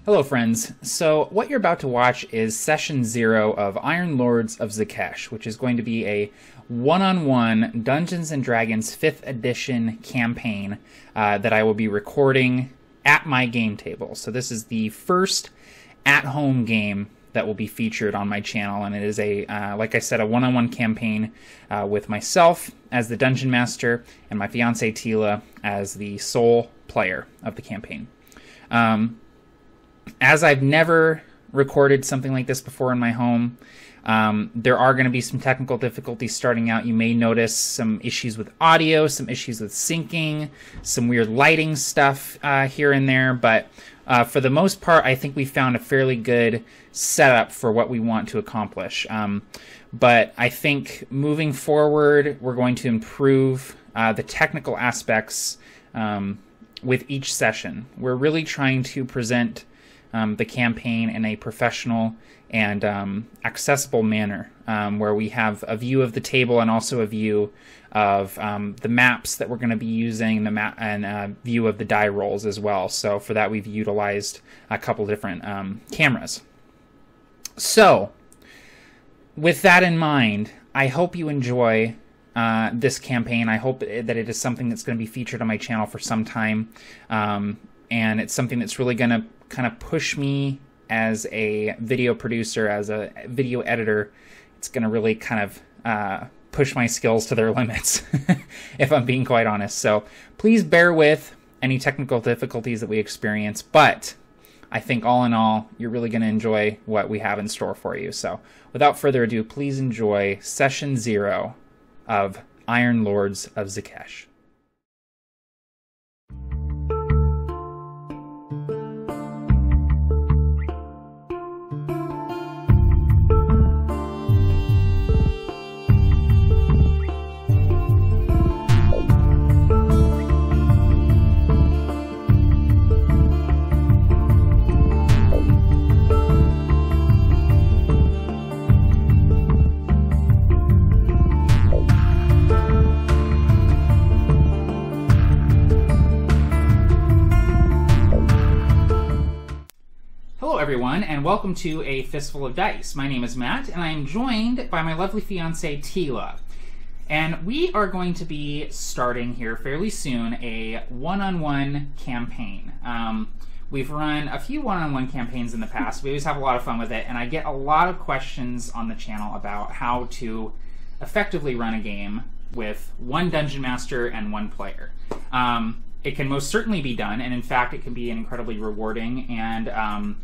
Hello friends, so what you're about to watch is Session 0 of Lords of Zhekesh, which is going to be a one-on-one Dungeons & Dragons 5th edition campaign that I will be recording at my game table. So this is the first at-home game that will be featured on my channel, and it is a, like I said, a one-on-one campaign with myself as the Dungeon Master and my fiancée Tealah as the sole player of the campaign. As I've never recorded something like this before in my home, there are going to be some technical difficulties starting out. You may notice some issues with audio, some issues with syncing, some weird lighting stuff here and there, but for the most part, I think we found a fairly good setup for what we want to accomplish. But I think moving forward, we're going to improve the technical aspects with each session. We're really trying to present the campaign in a professional and accessible manner, where we have a view of the table and also a view of the maps that we're going to be using, and a view of the die rolls as well. So for that, we've utilized a couple different cameras. So with that in mind, I hope you enjoy this campaign. I hope that it is something that's going to be featured on my channel for some time, and it's something that's really going to kind of push me as a video producer, as a video editor. It's going to really kind of push my skills to their limits, if I'm being quite honest. So please bear with any technical difficulties that we experience, but I think all in all, you're really going to enjoy what we have in store for you. So without further ado, please enjoy Session 0 of Lords of Zhekesh. Hello everyone, and welcome to A Fistful of Dice. My name is Matt, and I am joined by my lovely fiancée Tealah. And we are going to be starting here fairly soon a one-on-one campaign. We've run a few one-on-one campaigns in the past. We always have a lot of fun with it, and I get a lot of questions on the channel about how to effectively run a game with one Dungeon Master and one player. It can most certainly be done, and in fact it can be an incredibly rewarding and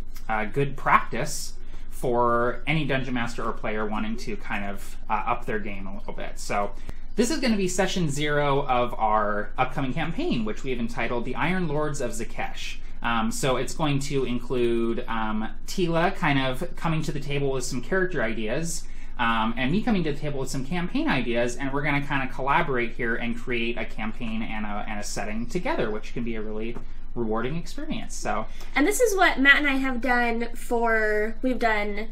good practice for any Dungeon Master or player wanting to kind of up their game a little bit. So this is going to be Session 0 of our upcoming campaign, which we have entitled The Iron Lords of Zhekesh. So it's going to include Tealah kind of coming to the table with some character ideas, and me coming to the table with some campaign ideas, and we're going to kind of collaborate here and create a campaign and a setting together, which can be a really rewarding experience. So, and this is what Matt and I have done we've done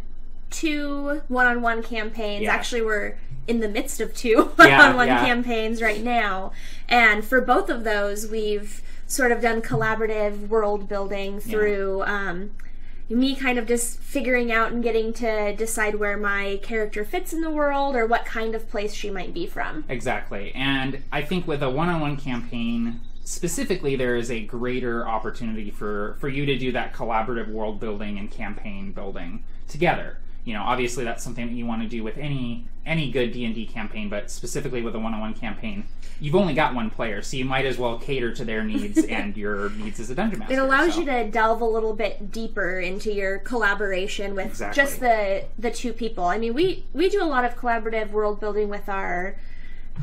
2 one-on-one campaigns. Yeah. Actually, we're in the midst of 2 one-on-one campaigns right now, and for both of those we've sort of done collaborative world building through me kind of just figuring out and getting to decide where my character fits in the world or what kind of place she might be from. Exactly. And I think with a one-on-one campaign specifically, there is a greater opportunity for you to do that collaborative world building and campaign building together. You know, obviously that's something that you want to do with any good D&D campaign, but specifically with a one-on-one campaign, you've only got one player, so you might as well cater to their needs and your needs as a Dungeon Master. It allows you to delve a little bit deeper into your collaboration with just the 2 people. I mean, we do a lot of collaborative world building with our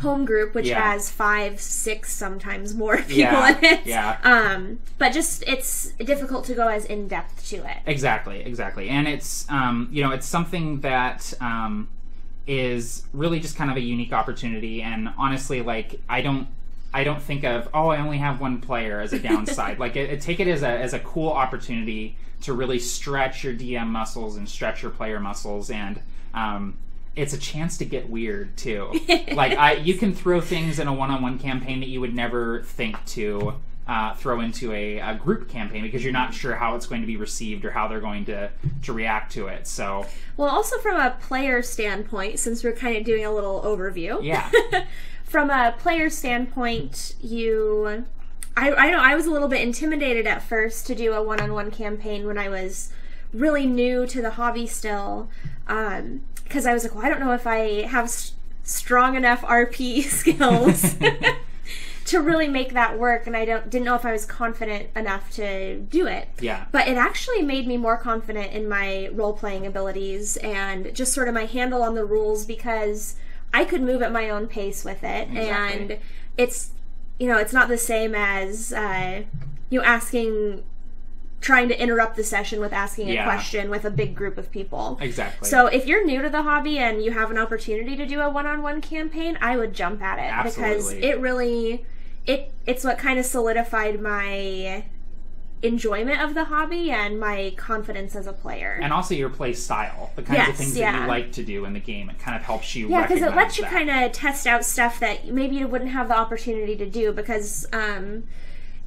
home group, which has 5, 6, sometimes more people in it. Yeah. But just it's difficult to go as in depth to it. Exactly. And it's you know, it's something that is really just kind of a unique opportunity. And honestly, like I don't think of I only have one player as a downside. Like take it as a cool opportunity to really stretch your DM muscles and stretch your player muscles, and it's a chance to get weird too. Like you can throw things in a one-on-one campaign that you would never think to throw into a group campaign, because you're not sure how it's going to be received or how they're going to react to it. So, well, also from a player standpoint, since we're kind of doing a little overview. Yeah. From a player standpoint, I know I was a little bit intimidated at first to do a one-on-one campaign when I was really new to the hobby still, because I was like, well, I don't know if I have strong enough RP skills to really make that work, and I didn't know if I was confident enough to do it. Yeah. But it actually made me more confident in my role-playing abilities and just sort of my handle on the rules, because I could move at my own pace with it. Exactly. And it's, it's not the same as trying to interrupt the session with asking a question with a big group of people. Exactly. So if you're new to the hobby and you have an opportunity to do a one-on-one campaign, I would jump at it. Absolutely. Because it really, it's what kind of solidified my enjoyment of the hobby and my confidence as a player. And also your play style, the kinds of things that you like to do in the game. It kind of helps you recognize because it lets you kind of test out stuff that maybe you wouldn't have the opportunity to do, because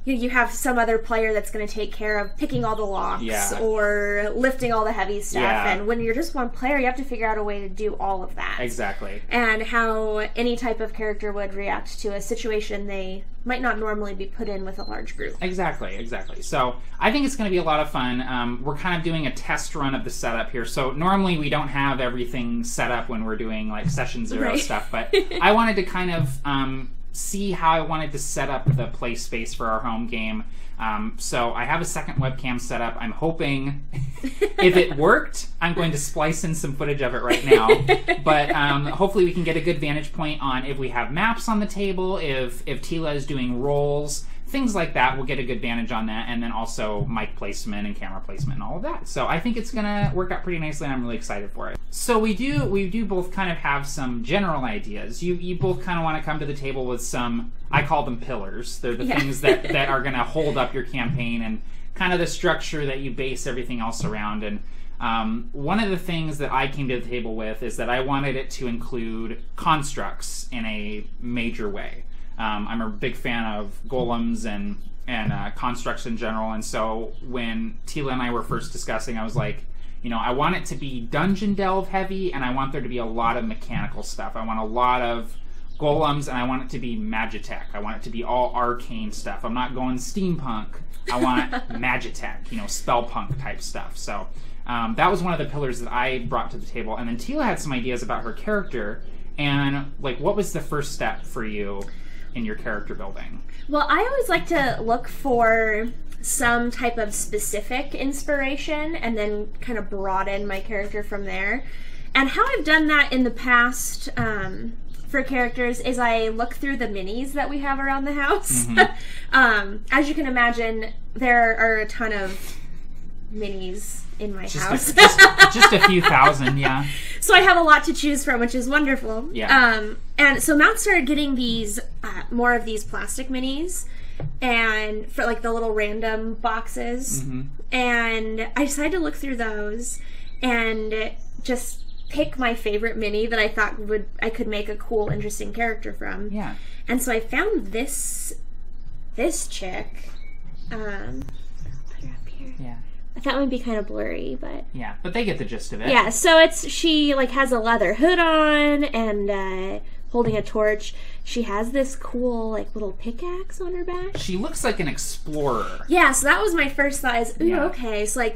you have some other player that's going to take care of picking all the locks or lifting all the heavy stuff. Yeah. And when you're just one player, you have to figure out a way to do all of that. Exactly. And how any type of character would react to a situation they might not normally be put in with a large group. Exactly. So I think it's going to be a lot of fun. We're kind of doing a test run of the setup here. So normally we don't have everything set up when we're doing like session 0 stuff, but I wanted to kind of see how I wanted to set up the play space for our home game. So I have a second webcam set up. I'm hoping if it worked, I'm going to splice in some footage of it right now. But hopefully we can get a good vantage point on if we have maps on the table, if Tealah is doing rolls, things like that. We'll get a good vantage on that, and then also mic placement and camera placement and all of that. So I think it's gonna work out pretty nicely, and I'm really excited for it. So we do both kind of have some general ideas. You both kind of want to come to the table with some, I call them pillars. They're the things that are gonna hold up your campaign and kind of the structure that you base everything else around. And one of the things that I came to the table with is that I wanted it to include constructs in a major way. I'm a big fan of golems and constructs in general, and so when Tealah and I were first discussing, I was like, I want it to be dungeon delve heavy, and I want there to be a lot of mechanical stuff. I want a lot of golems, and I want it to be magitech. I want it to be all arcane stuff. I'm not going steampunk. I want magitech, spellpunk type stuff. So that was one of the pillars that I brought to the table, and then Tealah had some ideas about her character, and what was the first step for you in your character building? Well, I always like to look for some type of specific inspiration and then kind of broaden my character from there. And how I've done that in the past for characters is I look through the minis that we have around the house. Mm-hmm. As you can imagine, there are a ton of minis in my house. Just a few thousand, yeah. So I have a lot to choose from, which is wonderful. Yeah. And so Matt started getting these, more of these plastic minis, and for the little random boxes. Mm-hmm. And I decided to look through those and just pick my favorite mini that I thought I could make a cool, interesting character from. Yeah. And so I found this chick. Put her up here. Yeah. That might be kind of blurry, but... Yeah, but they get the gist of it. Yeah, so she, has a leather hood on and holding a torch. She has this cool, little pickaxe on her back. She looks like an explorer. Yeah, so that was my first thought is, okay, so,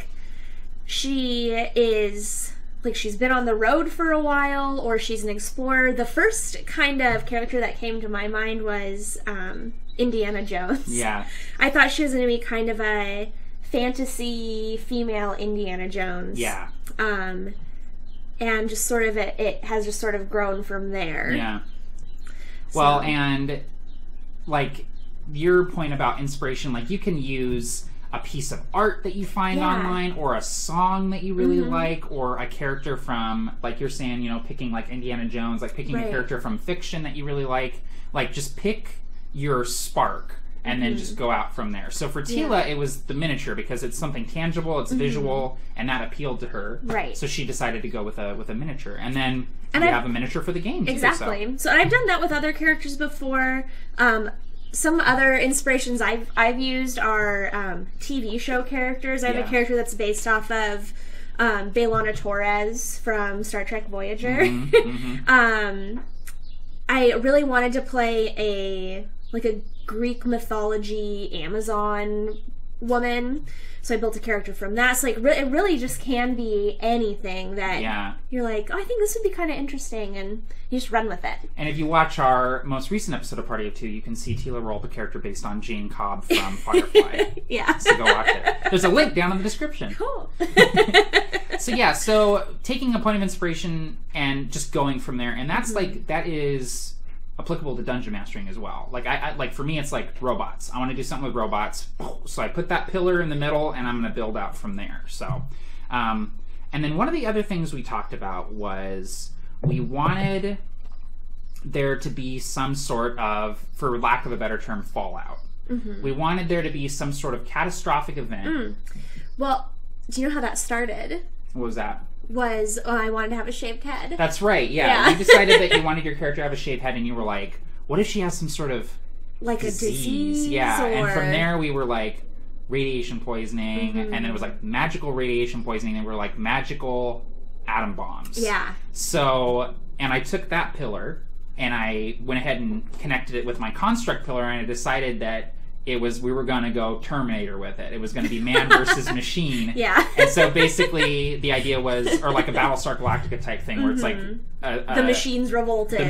she is... she's been on the road for a while, or she's an explorer. The first kind of character that came to my mind was Indiana Jones. Yeah. I thought she was going to be kind of a fantasy female Indiana Jones. Yeah. And just sort of it has just sort of grown from there. Yeah. Well, and your point about inspiration, you can use a piece of art that you find online, or a song that you really like, or a character from, you're saying, picking Indiana Jones, picking a character from fiction that you really like. Just pick your spark and then just go out from there. So for Tealah, it was the miniature, because it's something tangible, it's visual, and that appealed to her. Right. So she decided to go with a miniature. And then you have a miniature for the game, too. Exactly. So I've done that with other characters before. some other inspirations I've used are TV show characters. I have a character that's based off of B'Elanna Torres from Star Trek Voyager. I really wanted to play a Greek mythology Amazon woman, so I built a character from that. So it really just can be anything that you're like, oh, I think this would be kind of interesting, and you just run with it. And if you watch our most recent episode of Party of Two, you can see Tealah roll up a character based on Jane Cobb from Firefly. So go watch it. There's a link down in the description. Cool. So taking a point of inspiration and just going from there, and that's that is applicable to dungeon mastering as well. I for me, it's like robots. I want to do something with robots, so I put that pillar in the middle, and I'm going to build out from there. So, and then one of the other things we talked about was we wanted there to be some sort of, for lack of a better term, fallout. We wanted there to be some sort of catastrophic event. Well, do you know how that started? What was that? I wanted to have a shaved head. That's right, yeah. You decided that you wanted your character to have a shaved head, and you were like, what if she has some sort of a disease? Yeah, and from there we were like, radiation poisoning, and then it was like magical radiation poisoning, and we were like, magical atom bombs. Yeah. So, and I took that pillar, and I went ahead and connected it with my construct pillar, and I decided that we were going to go Terminator with it. It was going to be man versus machine. And so basically the idea was, or like a Battlestar Galactica type thing, where it's like... the machines revolted.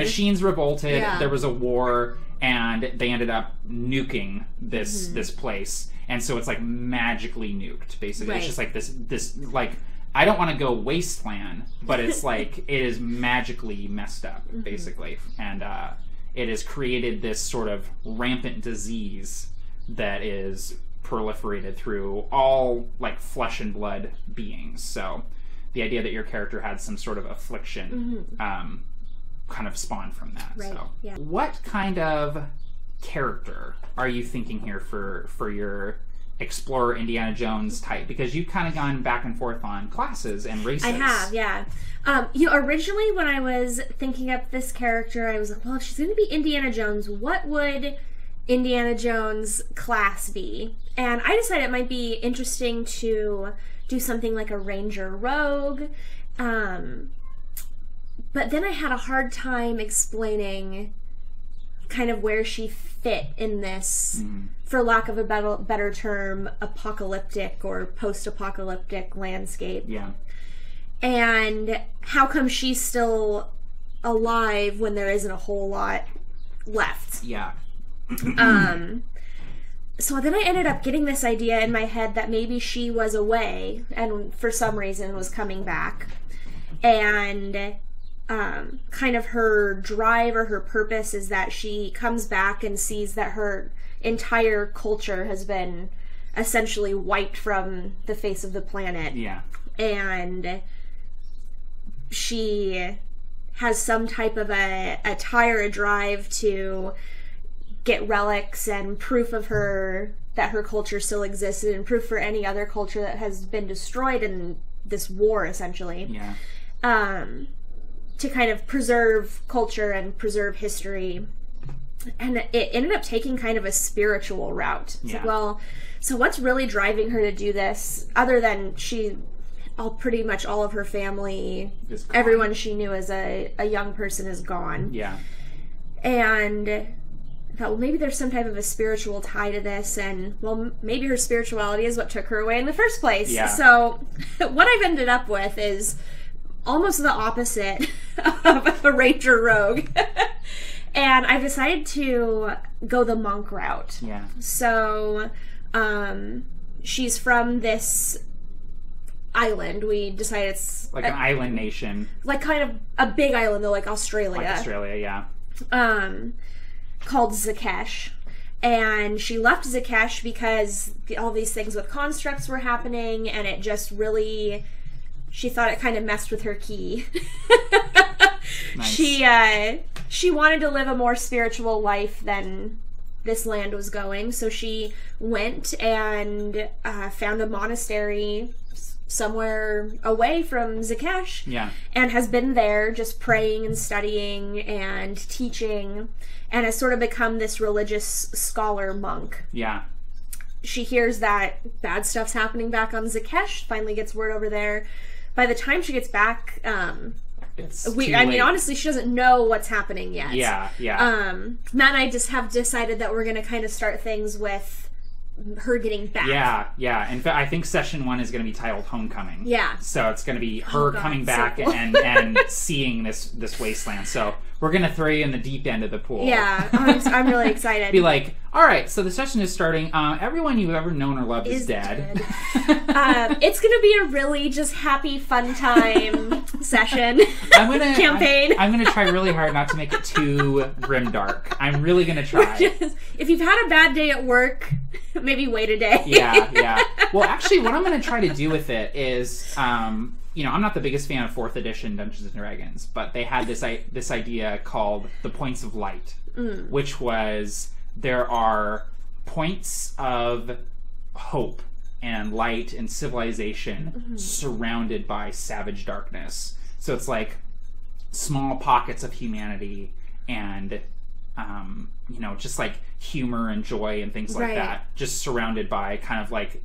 There was a war, and they ended up nuking this place. And so it's like magically nuked, basically. Right. It's just like this like... I don't want to go wasteland, but it's like it is magically messed up, basically. And it has created this sort of rampant disease that is proliferated through all like flesh and blood beings. So the idea that your character had some sort of affliction kind of spawned from that. Right. So yeah. What kind of character are you thinking here for your Explorer Indiana Jones type? Because you've kind of gone back and forth on classes and races. I have, yeah. Originally when I was thinking up this character, I was like, well, if she's going to be Indiana Jones, what would Indiana Jones' class be? And I decided it might be interesting to do something like a Ranger Rogue. But then I had a hard time explaining kind of where she fit in this, for lack of a better term, apocalyptic or post-apocalyptic landscape. Yeah. And how come she's still alive when there isn't a whole lot left? Yeah. So then I ended up getting this idea in my head that maybe she was away and for some reason was coming back. And kind of her drive or her purpose is that she comes back and sees that her entire culture has been essentially wiped from the face of the planet. Yeah. And she has some type of a drive to get relics and proof of that her culture still existed, and proof for any other culture that has been destroyed in this war, essentially. Yeah. To kind of preserve culture and preserve history. And it ended up taking kind of a spiritual route. It's like, well, so what's really driving her to do this, other than pretty much all of her family, everyone she knew as a young person is gone. Yeah. And I thought, well, maybe there's some type of a spiritual tie to this, and, well, maybe her spirituality is what took her away in the first place. Yeah. So what I've ended up with is almost the opposite of a Ranger Rogue. And I've decided to go the monk route. Yeah. So she's from this island. We decided it's... like an island nation. Like kind of a big island, though, like Australia. Like Australia, yeah. Called Zhekesh. And she left Zhekesh because all these things with constructs were happening, and it just really... She thought it kind of messed with her ki. Nice. She wanted to live a more spiritual life than this land was going, so she went and found a monastery somewhere away from Zhekesh. Yeah. And has been there just praying and studying and teaching, and has sort of become this religious scholar monk. Yeah. She hears that bad stuff's happening back on Zhekesh, finally gets word over there. By the time she gets back, honestly, she doesn't know what's happening yet. Yeah. Matt and I just have decided that we're going to kind of start things with her getting back. Yeah. In fact, I think session 1 is going to be titled Homecoming. Yeah. So it's going to be her coming back and seeing this wasteland. So we're going to throw you in the deep end of the pool. Yeah, I'm really excited. Be like, all right, so the session is starting. Everyone you've ever known or loved is dead. It's going to be a really just happy, fun time session. Campaign. I'm going to try really hard not to make it too grimdark. I'm really going to try. If you've had a bad day at work, maybe wait a day. Yeah. Well, actually, what I'm going to try to do with it is, I'm not the biggest fan of 4th edition Dungeons and Dragons, but they had this idea called the Points of Light, which was there are points of hope and light and civilization surrounded by savage darkness. So it's like small pockets of humanity and just like humor and joy and things like that, just surrounded by kind of like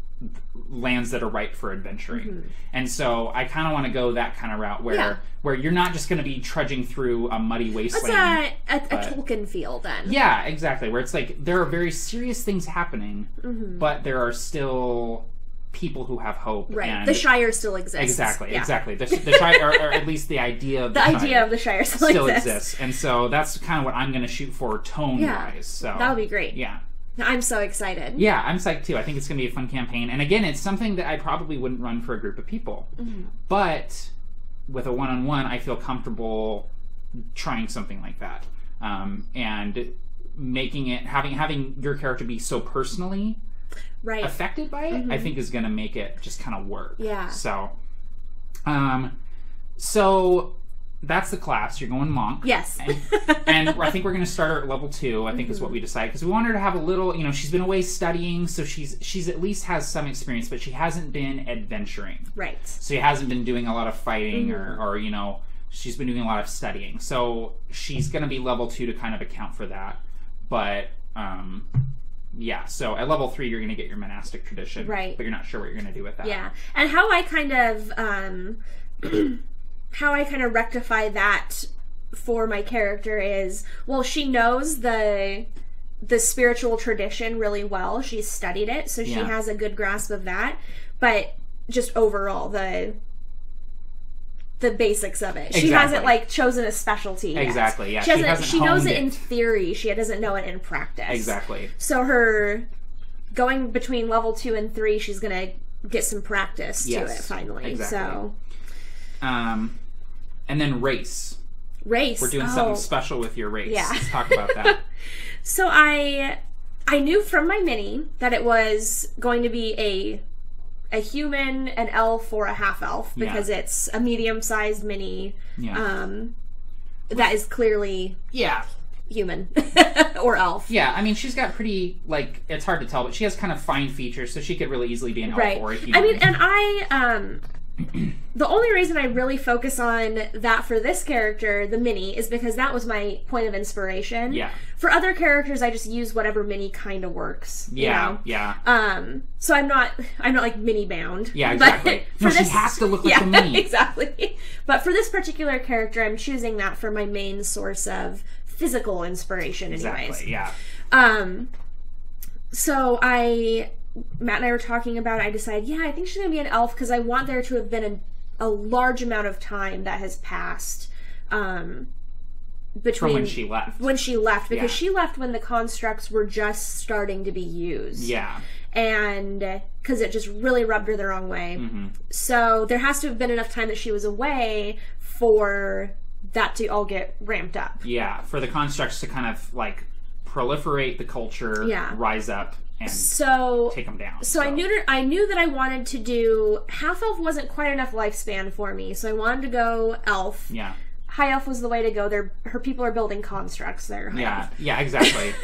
lands that are ripe for adventuring. And so I kind of want to go that kind of route where you're not just going to be trudging through a muddy wasteland. It's a Tolkien feel then. Yeah, exactly. Where it's like there are very serious things happening, but there are still people who have hope. Right. And the Shire still exists. Exactly. The Shire, or at least the idea of the Shire still exists. And so that's kind of what I'm going to shoot for tone-wise. So that would be great. Yeah. I'm so excited. Yeah, I'm psyched too. I think it's going to be a fun campaign. And again, it's something that I probably wouldn't run for a group of people. But with a one-on-one, I feel comfortable trying something like that. And making it, having your character be so personally affected by it, I think is going to make it just kind of work. Yeah. So, so that's the class. You're going monk. Yes. and I think we're going to start her at level 2, I think is what we decided. Because we want her to have a little, she's been away studying, so she's at least has some experience, but she hasn't been adventuring. Right. So she hasn't been doing a lot of fighting or she's been doing a lot of studying. So she's going to be level 2 to kind of account for that. But, so at level 3, you're going to get your monastic tradition. Right. But you're not sure what you're going to do with that. Yeah. And how I kind of rectify that for my character is, well, she knows the spiritual tradition really well. She's studied it, so she has a good grasp of that. But just overall, the basics of it. Exactly. She hasn't chosen a specialty yet. Exactly. Yeah. She knows it in theory. She doesn't know it in practice. Exactly. So her going between level 2 and 3, she's gonna get some practice to it finally. Exactly. So. And then race. We're doing something special with your race. Yeah. Let's talk about that. So I knew from my mini that it was going to be a human, an elf, or a half-elf, because it's a medium-sized mini that is clearly human or elf. Yeah, I mean, she's got pretty, it's hard to tell, but she has kind of fine features, so she could really easily be an elf or a human. I mean, and the only reason I really focus on that for this character, the mini, is because that was my point of inspiration. Yeah. For other characters, I just use whatever mini kind of works. Yeah. So I'm not mini bound. Yeah, exactly. She has to look like the mini. Exactly. But for this particular character, I'm choosing that for my main source of physical inspiration, anyways. Exactly. Yeah. So Matt and I were talking about it. I decided, I think she's going to be an elf because I want there to have been a large amount of time that has passed between... From when she left. When she left, because she left when the constructs were just starting to be used. Yeah. And because it just really rubbed her the wrong way. Mm-hmm. So there has to have been enough time that she was away for that to all get ramped up. Yeah, for the constructs to kind of, proliferate the culture, rise up, and take them down. So I knew that I wanted to do... Half-elf wasn't quite enough lifespan for me, so I wanted to go elf. Yeah. High elf was the way to go. Her people are building constructs there. Yeah, exactly.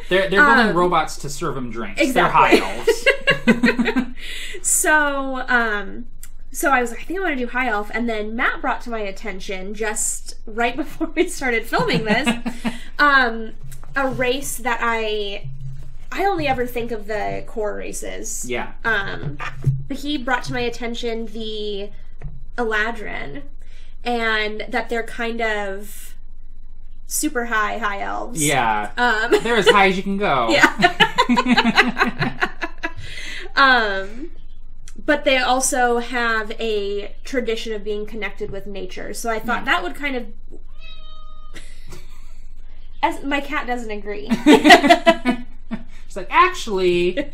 They're building robots to serve them drinks. Exactly. They're high elves. So, So I was like, I think I want to do High Elf. And then Matt brought to my attention, just right before we started filming this, a race that I only ever think of the core races. Yeah. But he brought to my attention the Eladrin, and that they're kind of super high elves. Yeah. They're as high as you can go. Yeah. But they also have a tradition of being connected with nature. So I thought that would kind of... As my cat doesn't agree. She's like, actually...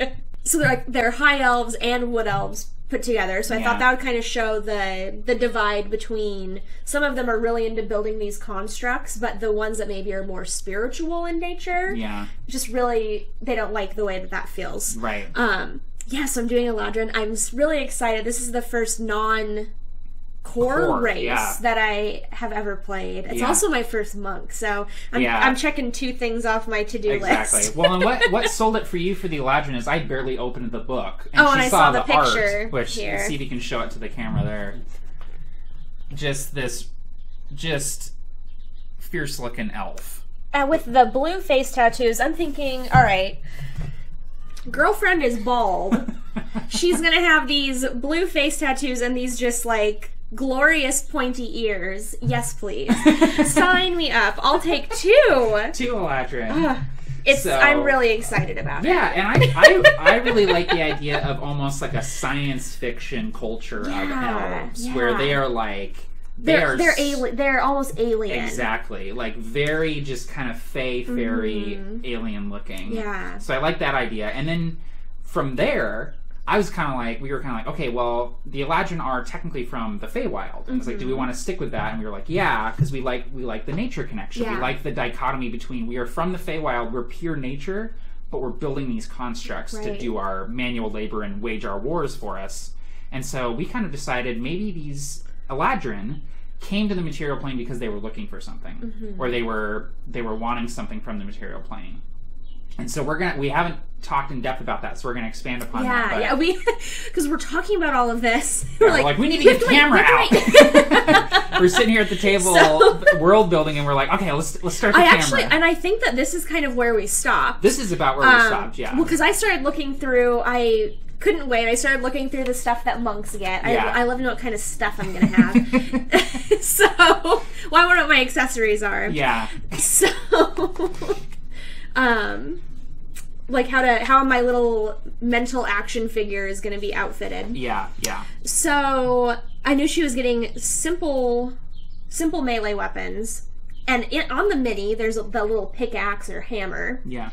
So they're high elves and wood elves put together. So I thought that would kind of show the divide between... Some of them are really into building these constructs, but the ones that maybe are more spiritual in nature... Yeah. Just really... They don't like the way that feels. Right. So I'm doing Eladrin. I'm really excited. This is the first non-core race that I have ever played. It's also my first monk, so I'm checking 2 things off my to-do list. Exactly. Well, and what sold it for you for the Eladrin is I barely opened the book. And I saw the picture art, which, here. See if you can show it to the camera there. Just fierce-looking elf. With the blue face tattoos, I'm thinking, all right... Girlfriend is bald. She's gonna have these blue face tattoos and these just like glorious pointy ears. Yes, please. Sign me up. I'll take 2. 2 Eladrin. I'm really excited about it. Yeah, and I really like the idea of almost like a science fiction culture of elves where they are like they're almost alien. Exactly. Like very just kind of fairy alien looking. Yeah. So I like that idea. And then from there, we were kind of like, okay, well, the Eladrin are technically from the Feywild. And it's like, do we want to stick with that? And we were like, yeah, because we like the nature connection. Yeah. We like the dichotomy between we are from the Feywild, we're pure nature, but we're building these constructs to do our manual labor and wage our wars for us. And so we kind of decided maybe these Eladrin came to the material plane because they were looking for something, or they were wanting something from the material plane. And so we haven't talked in depth about that, so we're gonna expand upon that. Yeah, because we're talking about all of this. We're like, we need to get the camera out. We're sitting here at the table, world building, and we're like, okay, let's start the camera. And I think that this is kind of where we stopped. This is about where we stopped, yeah. Well, because I started looking through, I couldn't wait. I started looking through the stuff that monks get. I love to know what kind of stuff I'm going to have. So, I wonder what my accessories are. Yeah. So, like how my little mental action figure is going to be outfitted. Yeah. So, I knew she was getting simple melee weapons. And on the mini, there's the little pickaxe or hammer. Yeah.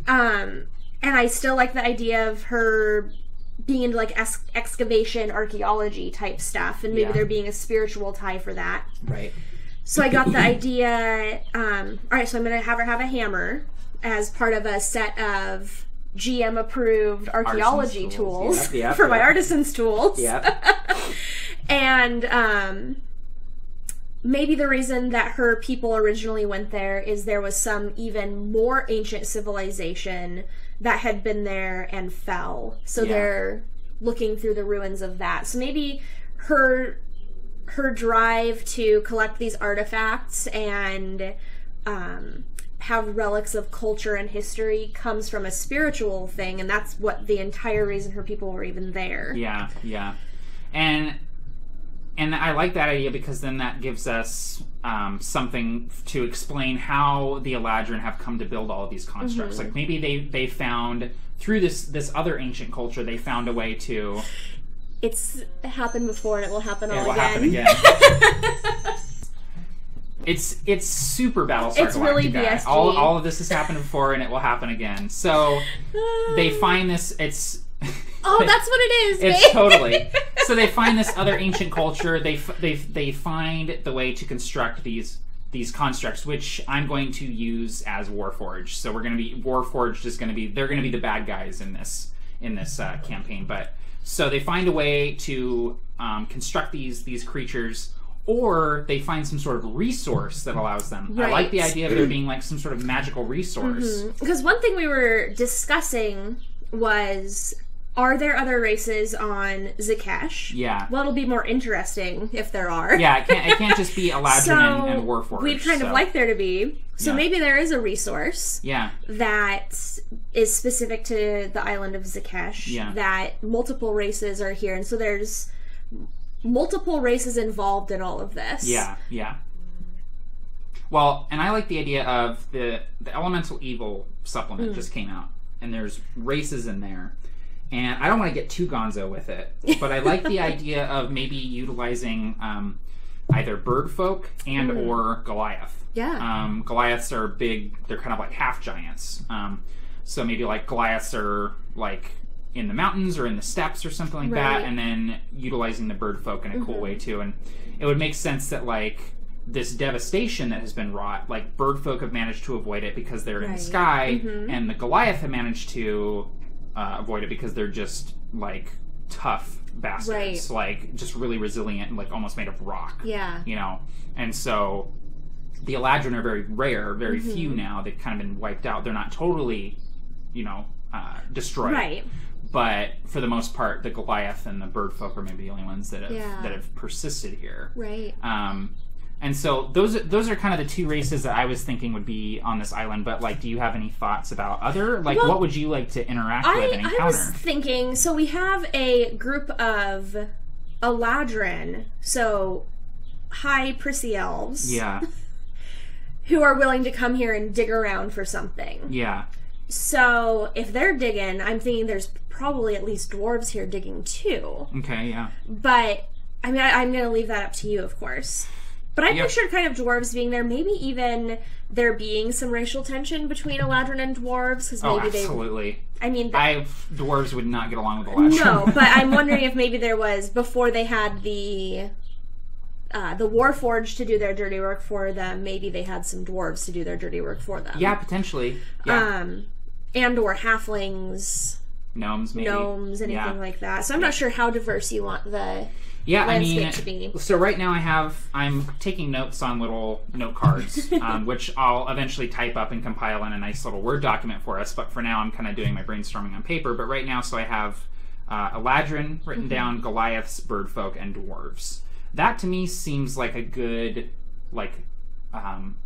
And I still like the idea of her being into like excavation, archaeology type stuff, and maybe there being a spiritual tie for that. Right. So I got the idea. Alright, so I'm going to have her have a hammer as part of a set of GM approved archaeology tools for my artisan's tools. Yeah. And maybe the reason that her people originally went there is there was some even more ancient civilization that had been there and fell. So they're looking through the ruins of that. So maybe her drive to collect these artifacts and have relics of culture and history comes from a spiritual thing, and that's what the entire reason her people were even there. Yeah. And I like that idea because then that gives us something to explain how the Eladrin have come to build all of these constructs. Like maybe they found, through this other ancient culture, they found a way to... It's happened before and it will happen again. Happen again. It's super Battlestar Galactica. It's really BSG. All of this has happened before and it will happen again. So they find this... Oh, that's what it is. It's totally. So they find this other ancient culture. They find the way to construct these constructs, which I'm going to use as Warforged. So we're going to be Warforged is going to be they're going to be the bad guys in this campaign. But so they find a way to construct these creatures, or they find some sort of resource that allows them. Right. I like the idea of there being like some sort of magical resource. Because one thing we were discussing was Are there other races on Zhekesh? Yeah. Well, it'll be more interesting if there are. Yeah, it can't just be Eladrin and Warforged. We'd kind of like there to be. So maybe there is a resource that is specific to the island of Zhekesh that multiple races are here. And so there's multiple races involved in all of this. Yeah, yeah. Well, and I like the idea of the Elemental Evil supplement just came out. And there's races in there. And I don't want to get too gonzo with it, but I like the idea of maybe utilizing either bird folk and or Goliath. Yeah. Goliaths are big, they're kind of like half giants. So maybe like Goliaths are like in the mountains or in the steppes or something like that, and then utilizing the bird folk in a cool way too. And it would make sense that like this devastation that has been wrought, like bird folk have managed to avoid it because they're in the sky, and the Goliath have managed to avoid it because they're just like tough bastards, like just really resilient and like almost made of rock. Yeah. You know, and so the Eladrin are very rare, very few now. They've kind of been wiped out. They're not totally, you know, destroyed. Right. But for the most part, the Goliath and the bird folk are maybe the only ones that have persisted here. Right. And so those are kind of the two races that I was thinking would be on this island. But like, do you have any thoughts about other what would you like to interact with and encounter? I was thinking, so we have a group of Eladrin, so high prissy elves, who are willing to come here and dig around for something. Yeah. So if they're digging, I'm thinking there's probably at least dwarves here digging too. Okay. Yeah. But I mean, I'm going to leave that up to you, of course. But I pictured kind of dwarves being there, maybe even there being some racial tension between Eladrin and dwarves, because maybe absolutely. I mean, dwarves would not get along with Eladrin. No, but I'm wondering if maybe there was, before they had the Warforged to do their dirty work for them, maybe they had some dwarves to do their dirty work for them. Yeah, potentially. Yeah. And or halflings, gnomes, maybe. Anything like that. So I'm not sure how diverse you want the landscape to be. So right now I'm taking notes on little note cards, which I'll eventually type up and compile in a nice little Word document for us. But for now, I'm kind of doing my brainstorming on paper. But right now, so I have Eladrin written down, Goliaths, birdfolk, and dwarves. That to me seems like a good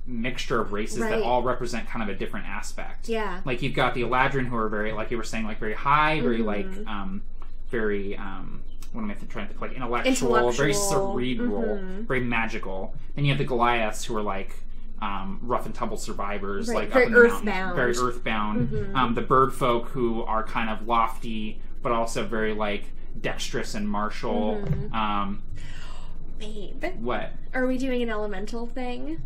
mixture of races that all represent kind of a different aspect. Yeah. Like you've got the Eladrin who are very, like you were saying, like very high, very very what am I trying to think? Like intellectual, very cerebral, very magical. Then you have the Goliaths who are like rough and tumble survivors, like very up in the earthbound. mountains, very earthbound. The bird folk who are kind of lofty, but also very like dexterous and martial. Babe. What? Are we doing an elemental thing?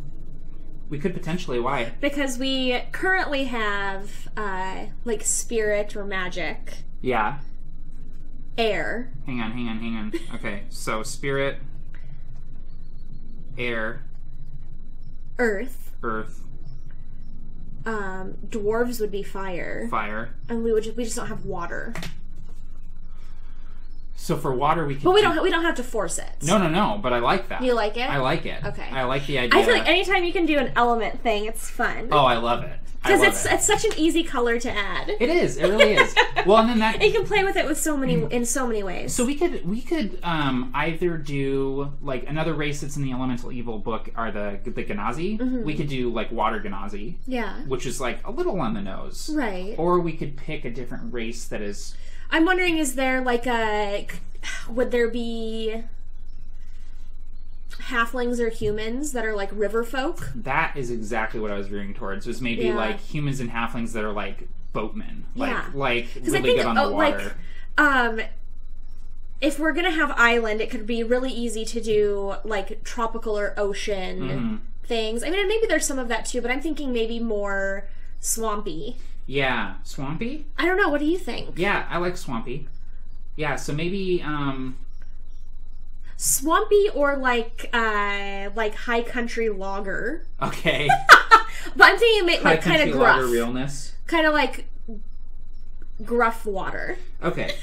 We could potentially. Why? Because we currently have like spirit or magic. Yeah. Air. Hang on. Okay, so spirit, air, earth. Dwarves would be fire. And we just don't have water. So for water, we can. But we don't have to force it. No. But I like that. You like it? I like it. Okay. I like the idea. I feel like anytime you can do an element thing, it's fun. Oh, I love it. Because it's such an easy color to add. It is. It really is. Well, and then you can play with it with in so many ways. So we could either do like another race that's in the Elemental Evil book are the Genasi. We could do like water Genasi. Yeah. Which is like a little on the nose. Right. Or we could pick a different race that is. I'm wondering, is there like would there be halflings or humans that are like river folk? That is exactly what I was veering towards. Was maybe like humans and halflings that are like boatmen, like really good on the water. If we're gonna have island, it could be really easy to do like tropical or ocean things. I mean, and maybe there's some of that too, but I'm thinking maybe more swampy. Yeah, swampy? I don't know. What do you think? Yeah, I like swampy. Yeah, so maybe swampy or like high country lager. Okay. But I'm thinking like kind of gruff. Lager realness. Kind of like gruff water. Okay.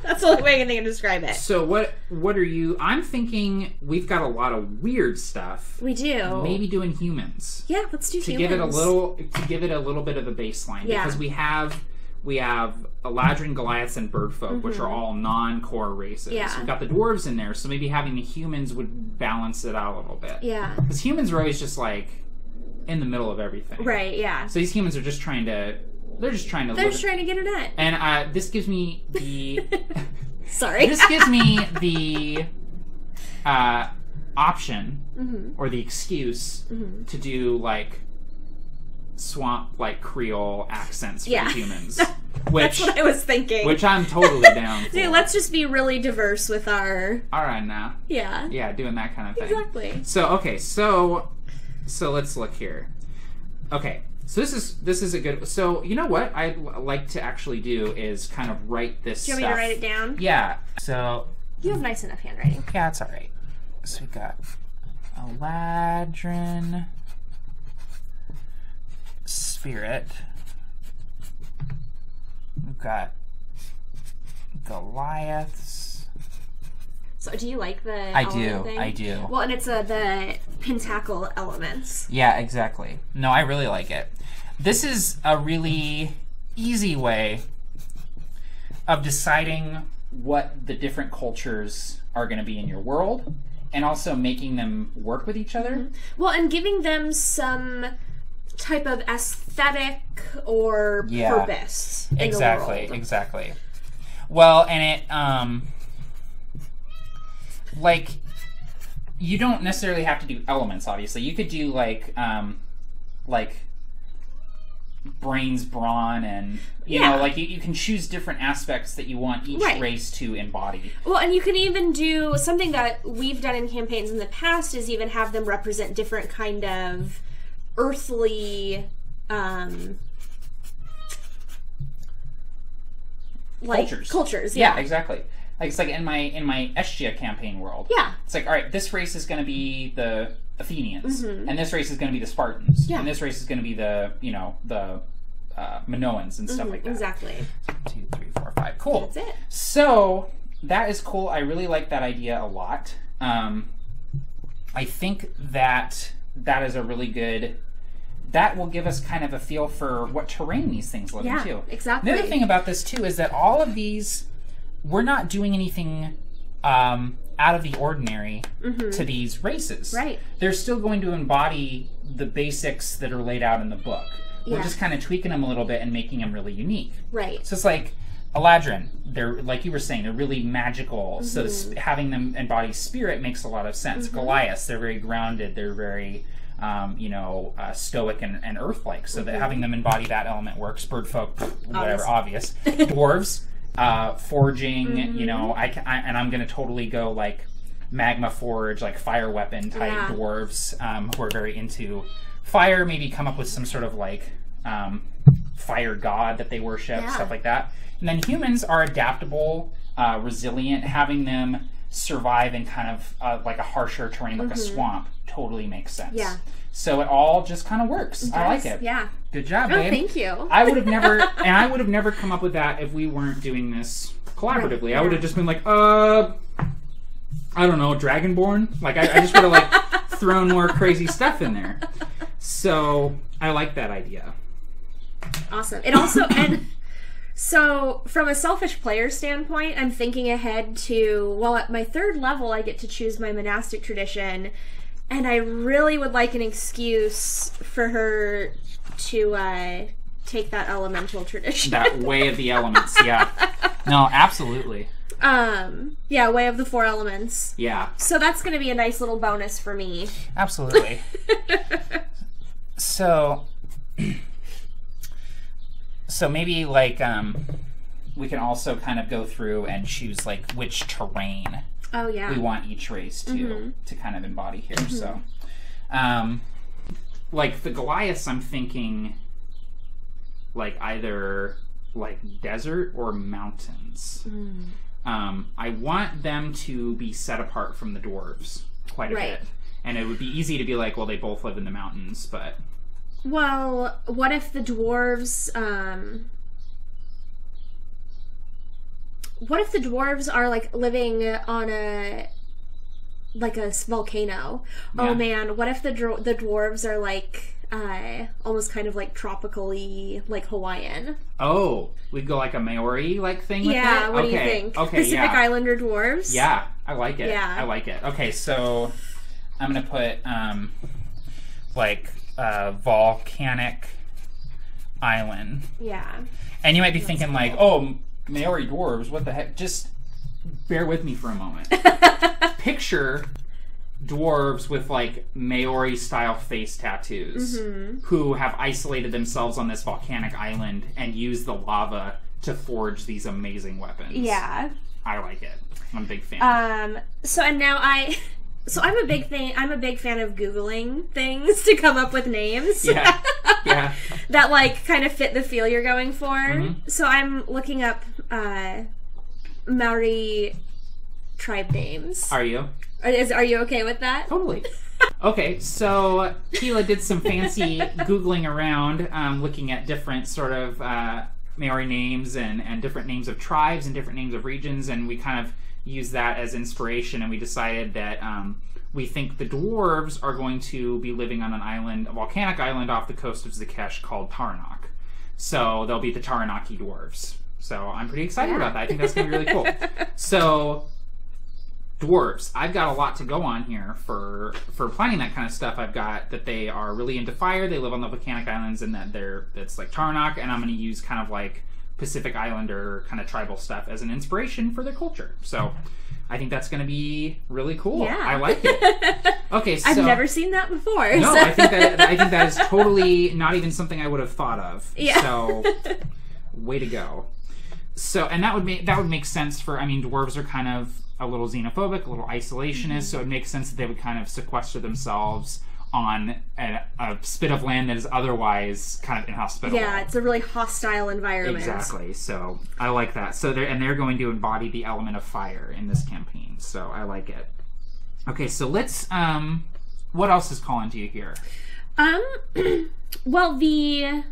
That's the only way I can describe it. So what are you? I'm thinking we've got a lot of weird stuff. We do. Maybe doing humans. Yeah, let's do humans. To give it a little bit of a baseline, because we have we have Eladrin, Goliaths, and Birdfolk, which are all non-core races. Yeah. We've got the dwarves in there, so maybe having the humans would balance it out a little bit. Yeah. Because humans are always just, like, in the middle of everything. Right, yeah. So these humans are just trying to... They're just trying to get a nut. And this gives me the... Sorry. This gives me the option, or the excuse, to do, like, swamp, like, Creole accents for the humans. That's what I was thinking. Which I'm totally down for. Dude, let's just be really diverse with our... Alright, now. Yeah. Yeah, doing that kind of thing. Exactly. So, okay, so let's look here. Okay, so this is a good... So, you know what I'd like to actually do is kind of write this stuff. Do you want me to write it down? Yeah, so... You have nice enough handwriting. Yeah, it's alright. So we've got Eladrin... Spirit. We've got Goliaths. So do you like the I thing? do. Well, and it's the pentacle elements. Yeah, exactly. No, I really like it. This is a really easy way of deciding what the different cultures are going to be in your world, and also making them work with each other. Well, and giving them some type of aesthetic or purpose in the world. Exactly. Well, and it like, you don't necessarily have to do elements, obviously. You could do like brains, brawn, and you know, like you can choose different aspects that you want each race to embody. Well, and you can even do something that we've done in campaigns in the past is even have them represent different kind of earthly cultures. Yeah, exactly. Like, it's like in my Estia campaign world. Yeah. It's like, all right, this race is going to be the Athenians, and this race is going to be the Spartans, and this race is going to be the Minoans and stuff like that. Exactly. 1, 2, 3, 4, 5. Cool. That's it. So that is cool. I really like that idea a lot. I think that is a really good... That will give us kind of a feel for what terrain these things live in, too. Exactly. The other thing about this, too, is that all of these... We're not doing anything out of the ordinary to these races. Right. They're still going to embody the basics that are laid out in the book. We're just kind of tweaking them a little bit and making them really unique. Right. So it's like Eladrin, they're, like you were saying, they're really magical. So having them embody spirit makes a lot of sense. Goliaths, they're very grounded. They're very... stoic and earth-like, so that having them embody that element works. Birdfolk, whatever, obvious. Dwarves, forging, and I'm going to totally go like magma forge, like fire weapon type dwarves who are very into fire. Maybe come up with some sort of like fire god that they worship, stuff like that. And then humans are adaptable, resilient. Having them survive in kind of like a harsher terrain, like a swamp, totally makes sense. Yeah. So it all just kind of works. I like it. Yeah. Good job, babe. Thank you. I would have never come up with that if we weren't doing this collaboratively. Right. I would have just been like, I don't know, Dragonborn? Like, I just would have, like, thrown more crazy stuff in there. So, I like that idea. Awesome. It also, and so, from a selfish player standpoint, I'm thinking ahead to, well, at my 3rd level, I get to choose my monastic tradition, and I really would like an excuse for her to take that elemental tradition. That way of the elements, yeah. No, absolutely. Yeah, way of the 4 elements. Yeah. So that's going to be a nice little bonus for me. Absolutely. So maybe, like, we can also kind of go through and choose, like, which terrain we want each race to kind of embody here. So, like, the Goliaths, I'm thinking, like, either, like, desert or mountains. I want them to be set apart from the dwarves quite a bit. And it would be easy to be like, well, they both live in the mountains, but... Well, what if the dwarves, are, like, living on a volcano? Yeah. Oh, man, what if the dwarves are, like, almost kind of like tropical-y, like Hawaiian. Oh, we'd go like a Maori like thing with it? Yeah, what do you think? Okay, Pacific Islander dwarves? Yeah, I like it. Yeah. I like it. Okay, so I'm going to put like volcanic island. Yeah. And you might be thinking like, oh, Maori dwarves, what the heck? Just bear with me for a moment. Picture dwarves with like Maori style face tattoos who have isolated themselves on this volcanic island and use the lava to forge these amazing weapons. Yeah. I like it. I'm a big fan. So I'm a big fan of Googling things to come up with names. Yeah. Yeah. That like kind of fit the feel you're going for. So I'm looking up Maori tribe names. Are you? Are you okay with that? Totally. Okay, so Tealah did some fancy Googling around, looking at different sort of Maori names and different names of tribes and different names of regions, and we kind of used that as inspiration, and we decided that we think the dwarves are going to be living on an island, a volcanic island off the coast of Zhekesh called Taranaki. So they'll be the Taranaki dwarves. So I'm pretty excited about that. I think that's going to be really cool. So dwarves, I've got a lot to go on here for planning that kind of stuff. I've got that they are really into fire, they live on the volcanic islands, and that that's like Taranaki, and I'm going to use kind of like Pacific Islander kind of tribal stuff as an inspiration for their culture. So I think that's going to be really cool. Yeah. I like it. Okay, so I've never seen that before. No, so. I think that is totally not even something I would have thought of. Yeah. So way to go. So, and that would make sense for, I mean, dwarves are kind of a little xenophobic, a little isolationist, so it makes sense that they would kind of sequester themselves on a spit of land that is otherwise kind of inhospitable. Yeah, it's a really hostile environment. Exactly. So I like that. So they're going to embody the element of fire in this campaign. So I like it. Okay, so let's what else is calling to you here? Well, the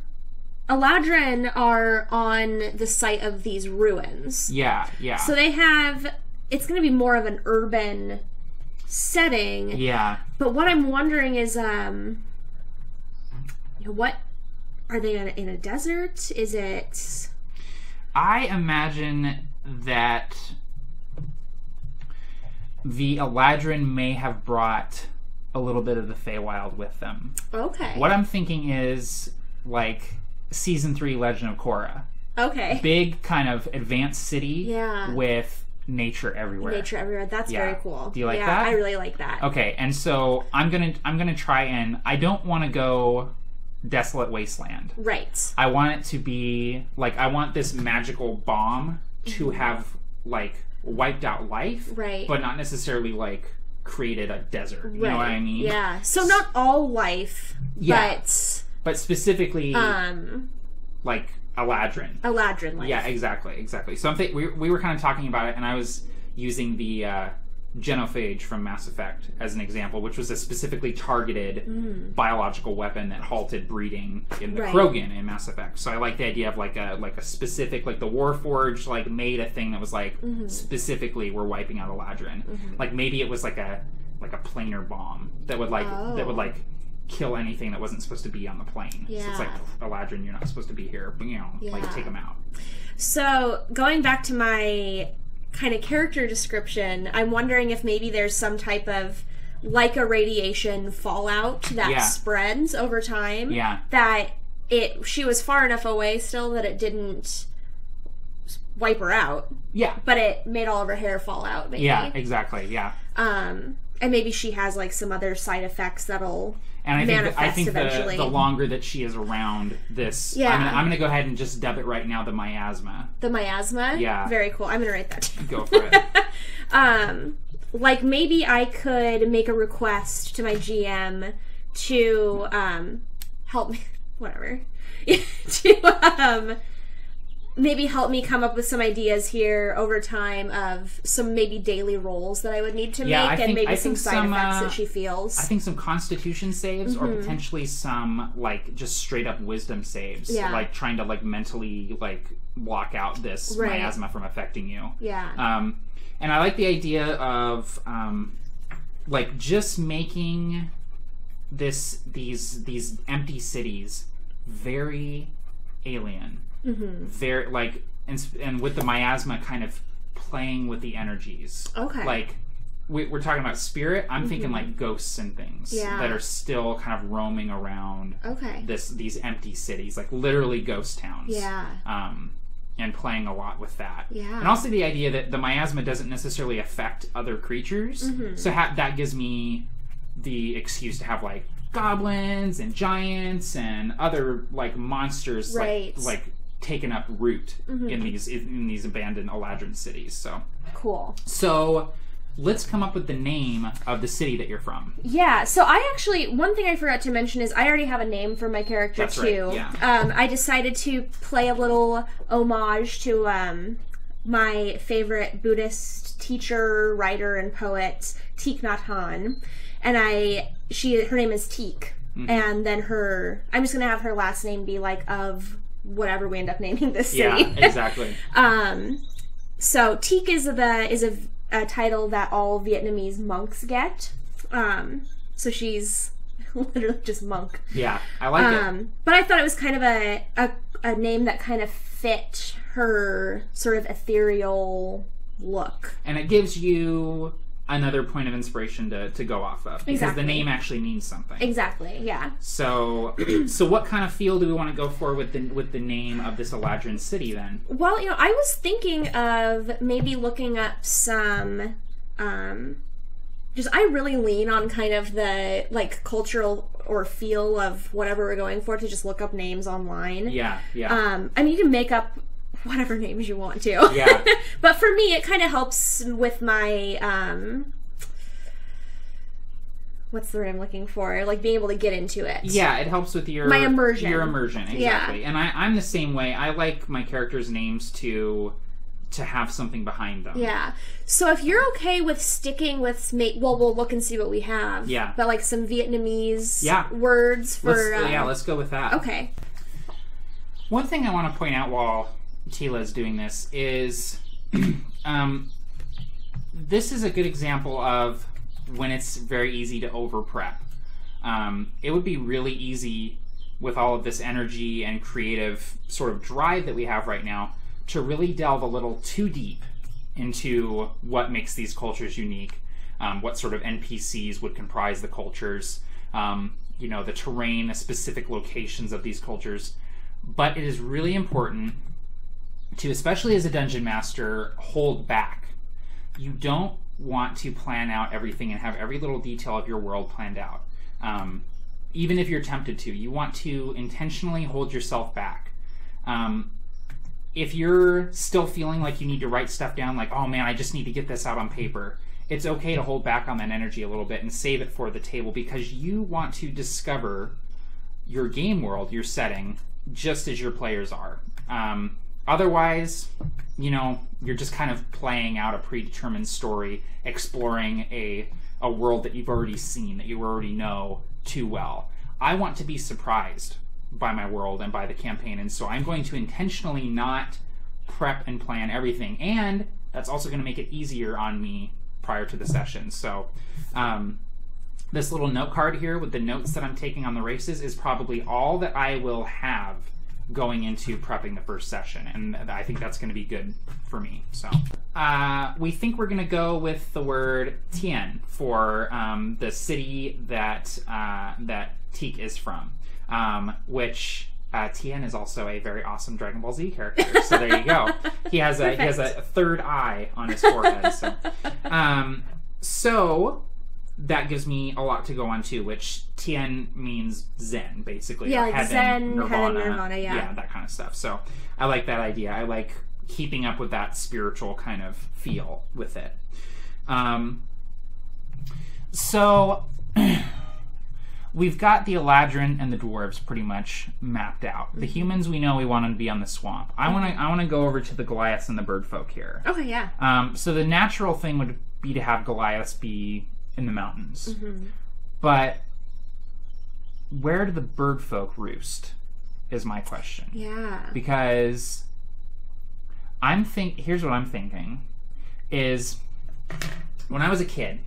Eladrin are on the site of these ruins. Yeah, yeah. So they have, it's going to be more of an urban setting. Yeah. But what I'm wondering is, what, are they in a desert? Is it... I imagine that the Eladrin may have brought a little bit of the Feywild with them. Okay. What I'm thinking is, like, Season 3 Legend of Korra. Okay. Big kind of advanced city Yeah. with nature everywhere. Nature everywhere. That's Yeah. very cool. Do you like that? I really like that. Okay, and so I'm gonna try and I don't want to go desolate wasteland. Right. I want it to be like I want this magical bomb to have like wiped out life, Right. but not necessarily like created a desert. You Right. know what I mean? Yeah. So not all life, Yeah. But specifically like Eladrin. Eladrin life. Yeah, exactly. So we were kind of talking about it, and I was using the genophage from Mass Effect as an example, which was a specifically targeted biological weapon that halted breeding in the Krogan in Mass Effect. So I like the idea of like a specific, like the Warforged like made a thing that was like specifically we're wiping out Eladrin. Like maybe it was like a planar bomb that would like kill anything that wasn't supposed to be on the plane. Yeah. So it's like, Eladrin, you're not supposed to be here, but like take them out. So going back to my kind of character description, I'm wondering if maybe there's some type of like a radiation fallout that spreads over time. Yeah. That she was far enough away still that it didn't wipe her out. Yeah. But it made all of her hair fall out, maybe. Yeah, exactly. Yeah. And maybe she has like some other side effects that'll manifest I think eventually. the longer that she is around this, Yeah. I'm going to go ahead and just dub it right now, the miasma. The miasma? Yeah. Very cool. I'm going to write that down. Go for it. Like maybe I could make a request to my GM to help me, whatever, to maybe help me come up with some ideas here over time of some maybe daily rolls that I would need to make, and maybe some side effects that she feels. I think some constitution saves or potentially some like just straight up wisdom saves. Yeah. Like trying to like mentally like block out this miasma from affecting you. Yeah. And I like the idea of like just making these empty cities, very alien, very like, and with the miasma kind of playing with the energies. Okay. Like, we're talking about spirit. I'm thinking like ghosts and things that are still kind of roaming around. Okay. These empty cities, like literally ghost towns. Yeah. And playing a lot with that. Yeah. And also the idea that the miasma doesn't necessarily affect other creatures. So that gives me the excuse to have like goblins and giants and other like monsters like taken up root in these abandoned Eladrin cities. So cool. So let's come up with the name of the city that you're from. Yeah, so I actually, one thing I forgot to mention is I already have a name for my character. That's too. Right, yeah. I decided to play a little homage to my favorite Buddhist teacher, writer, and poet, Thich Nhat Hanh. And her name is Teak. And then I'm just going to have her last name be like of whatever we end up naming this city. Yeah, exactly. So Teak is a title that all Vietnamese monks get. So she's literally just monk. Yeah, I like it. But I thought it was kind of a name that kind of fit her sort of ethereal look. And it gives you another point of inspiration to go off of. Because the name actually means something. Exactly, yeah. So what kind of feel do we want to go for with the name of this Eladrin city then? Well, I was thinking of maybe looking up some I really lean on kind of the like cultural or feel of whatever we're going for to just look up names online. Yeah. I mean, you can make up whatever names you want to. Yeah. But for me, it kind of helps with my, what's the word I'm looking for? Like being able to get into it. Yeah, it helps with my immersion. Your immersion, exactly. Yeah. And I'm the same way. I like my characters' names to have something behind them. Yeah. So if you're okay with sticking with, we'll look and see what we have. Yeah. But like some Vietnamese words for... let's go with that. Okay. One thing I want to point out while Tealah is doing this is this is a good example of when it's very easy to over prep. It would be really easy with all of this energy and creative sort of drive that we have right now to really delve a little too deep into what makes these cultures unique, what sort of NPCs would comprise the cultures, the terrain, the specific locations of these cultures. But it is really important to, especially as a dungeon master, hold back. You don't want to plan out everything and have every little detail of your world planned out. Even if you're tempted to, you want to intentionally hold yourself back. If you're still feeling like you need to write stuff down, like, oh man, I just need to get this out on paper, it's okay to hold back on that energy a little bit and save it for the table, because you want to discover your game world, your setting, just as your players are. Otherwise, you're just kind of playing out a predetermined story, exploring a world that you've already seen, that you already know too well. I want to be surprised by my world and by the campaign, and so I'm going to intentionally not prep and plan everything, and that's also going to make it easier on me prior to the session. So this little note card here with the notes that I'm taking on the races is probably all that I will have going into prepping the first session, and I think that's going to be good for me. So we think we're going to go with the word Tien for the city that Teak is from, which Tien is also a very awesome Dragon Ball Z character. So there you go. He has a third eye on his forehead. So that gives me a lot to go on too, which Tien means Zen, basically. Yeah, like heaven, Zen, Nirvana, yeah, that kind of stuff. So I like that idea. I like keeping up with that spiritual kind of feel with it. So we've got the Eladrin and the dwarves pretty much mapped out. The humans, we know we want them to be on the swamp. I want to go over to the Goliaths and the bird folk here. Okay, yeah. So the natural thing would be to have Goliaths be in the mountains. Mm-hmm. But where do the bird folk roost is my question. Yeah. Because here's what I'm thinking is when I was a kid,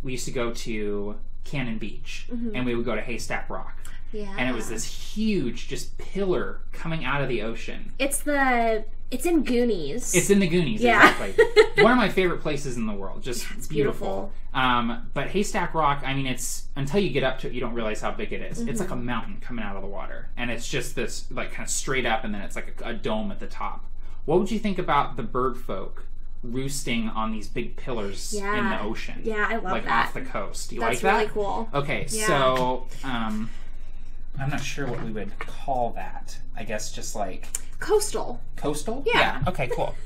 we used to go to Cannon Beach, and we would go to Haystack Rock. Yeah. And it was this huge, just pillar coming out of the ocean. It's in Goonies. It's in the Goonies, exactly. One of my favorite places in the world. Just it's beautiful. But Haystack Rock, I mean, it's until you get up to it, you don't realize how big it is. It's like a mountain coming out of the water. And it's just this, like, kind of straight up, and then it's like a dome at the top. What would you think about the bird folk roosting on these big pillars in the ocean? Yeah, I love like that. off the coast. You That's like that? really cool. Okay, so I'm not sure what we would call that. I guess just like coastal. Coastal? Yeah. Okay, cool.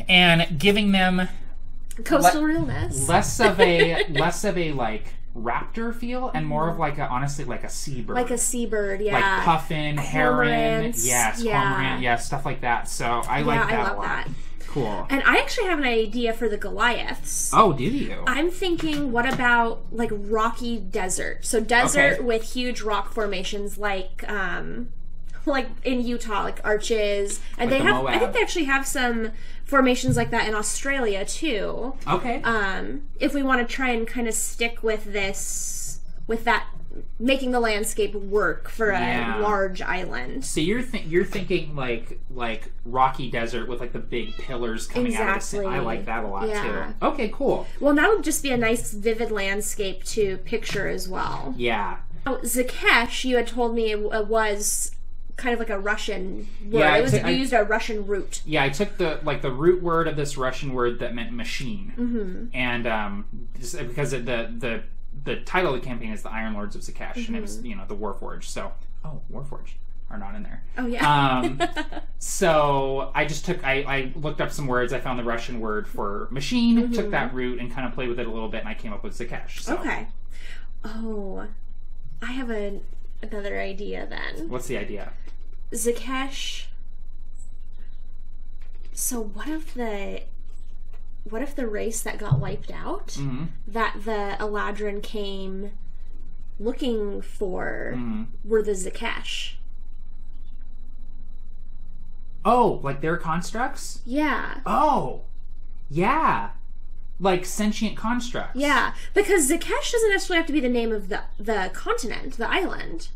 And giving them coastal realness. Less of a like raptor feel and more of like honestly like a seabird. Like a seabird, yeah. Like puffin, heron, cormorant, stuff like that. So I like that a lot. That. Cool. And I actually have an idea for the Goliaths. Oh, do you? I'm thinking, what about like rocky desert? So desert with huge rock formations, like in Utah, like Arches, and like I think they actually have some formations like that in Australia too. Okay. If we want to try and kind of stick with that. Making the landscape work for a large island. So you're thinking like rocky desert with like the big pillars coming out of the I like that a lot too. Okay, cool. Well, that would just be a nice vivid landscape to picture as well. Yeah. Oh, Zhekesh, you had told me it was kind of like a Russian word. You used a Russian root. Yeah, I took the root word of this Russian word that meant machine, and because the title of the campaign is the Iron Lords of Zhekesh, and it was, the Warforged. So, Warforged are not in there. Oh, yeah. So I just I looked up some words. I found the Russian word for machine, took that root, and kind of played with it a little bit, and I came up with Zhekesh. So. Okay. Oh, I have another idea then. What's the idea? Zhekesh. So what if the race that got wiped out, that the Eladrin came looking for, were the Zhekesh? Oh, like their constructs? Yeah. Oh, yeah. Like sentient constructs. Yeah, because Zhekesh doesn't necessarily have to be the name of the continent, the island.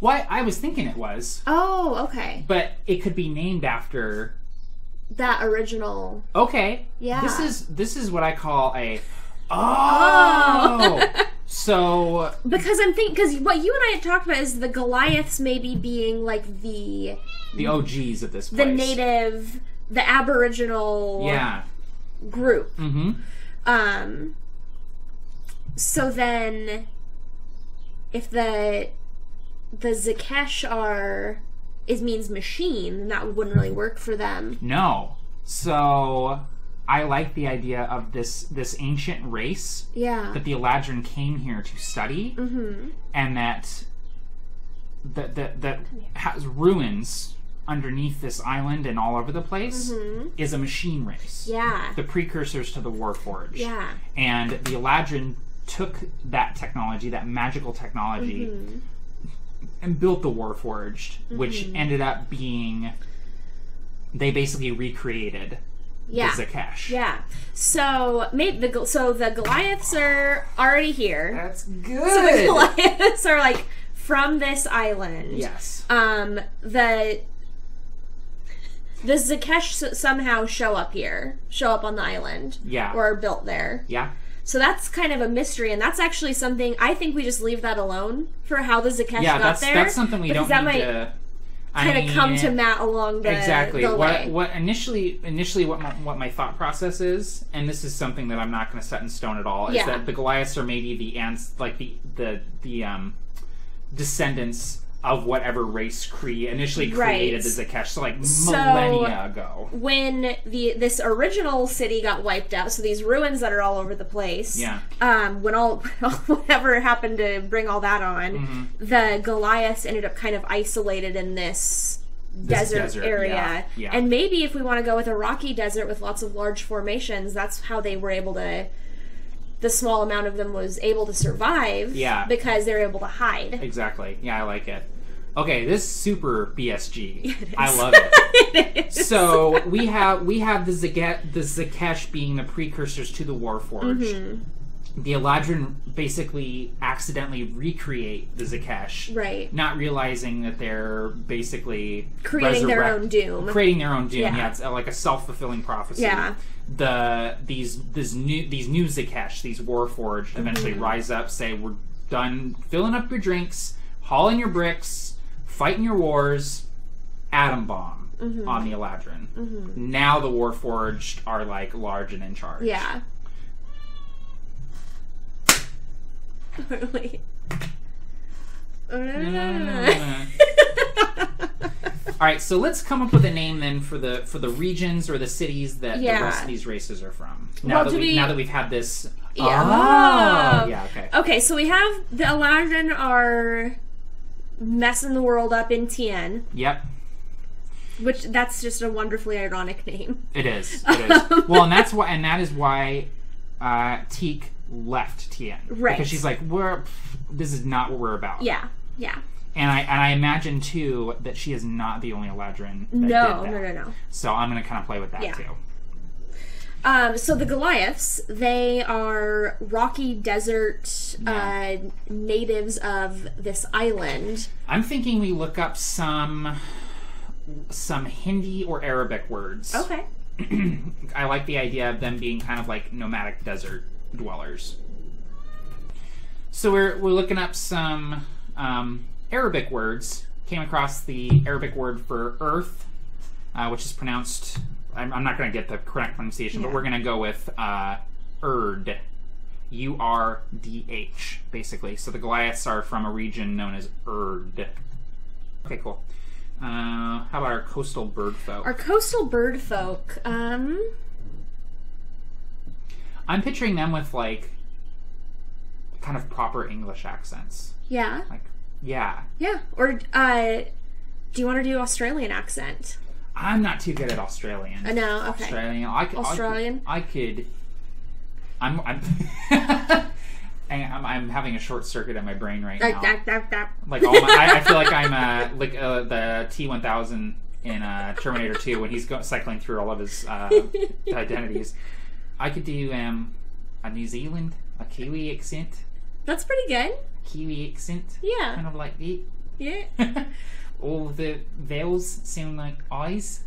Well, I was thinking it was. Oh, okay. But it could be named after... that original. Okay. Yeah. This is what I call a so because I'm thinking, because what you and I had talked about is the Goliaths maybe being like the OGs of this place. The native, the Aboriginal group. So then if the Zhekesh means machine, and that wouldn't really work for them. No. So I like the idea of this ancient race that the Eladrin came here to study, and that has ruins underneath this island and all over the place is a machine race. Yeah. The precursors to the Warforged. Yeah. And the Eladrin took that technology, that magical technology, and built the Warforged, which ended up being... They basically recreated the Zhekesh. Yeah. So the Goliaths are already here. That's good. So the Goliaths are like from this island. Yes. The Zhekesh somehow show up on the island. Yeah. Or are built there. Yeah. So that's kind of a mystery, and that's actually something I think we just leave that alone for how the Zhekesh got there. That's something we don't need to kind of come to Matt along the the way. What initially what my thought process is, and this is something that I'm not going to set in stone at all, is that the Goliaths are maybe the descendants of whatever race initially created the Zhekesh, so like millennia ago. When this original city got wiped out, so these ruins that are all over the place, when whatever happened to bring all that on, the Goliaths ended up kind of isolated in this desert area. Yeah. And maybe if we want to go with a rocky desert with lots of large formations, that's how they were able to... The small amount of them was able to survive because they were able to hide. Exactly. Yeah, I like it. Okay, this is super BSG. I love it. It is. So we have the Zhekesh being the precursors to the Warforged. the Eladrin basically accidentally recreate the Zhekesh, right? Not realizing that they're basically creating their own doom. Creating their own doom. Yeah, it's like a self-fulfilling prophecy. Yeah. These new Zhekesh, these Warforged, eventually rise up, say, "We're done filling up your drinks, hauling your bricks, fighting your wars. Atom bomb on the Eladrin." Now the Warforged are like large and in charge. Yeah. Wait. Alright, so let's come up with a name then for the regions or the cities that the rest of these races are from. Now that we've had this. Yeah. Oh, yeah, okay. Okay, so we have the Eladrin are messing the world up in Tien. Yep. Which that's just a wonderfully ironic name. It is. Well, and that is why Teak left Tien. Right. Because she's like, this is not what we're about. Yeah. Yeah. And I imagine too that she is not the only Eladrin that did that. No. So I'm going to kind of play with that too. So the Goliaths, they are rocky desert natives of this island. I'm thinking we look up some Hindi or Arabic words. Okay. I like the idea of them being kind of like nomadic desert dwellers. So we're looking up some Arabic words. Came across the Arabic word for earth, which is pronounced... I'm not going to get the correct pronunciation, but we're going to go with Urd. U-R-D-H, basically. So the Goliaths are from a region known as Urd. Okay, cool. How about our coastal bird folk? Our coastal bird folk, I'm picturing them with, like, kind of proper English accents. Yeah. Like, yeah. Yeah. Or, do you want to do Australian accent? I'm not too good at Australian. No, okay. Australian. I could. I'm having a short circuit in my brain right now. Like I feel like I'm like the T-1000 in Terminator 2 when he's cycling through all of his identities. I could do a New Zealand, a Kiwi accent. That's pretty good. Kiwi accent. Yeah. Kind of like it. Yeah. All the vowels sound like eyes.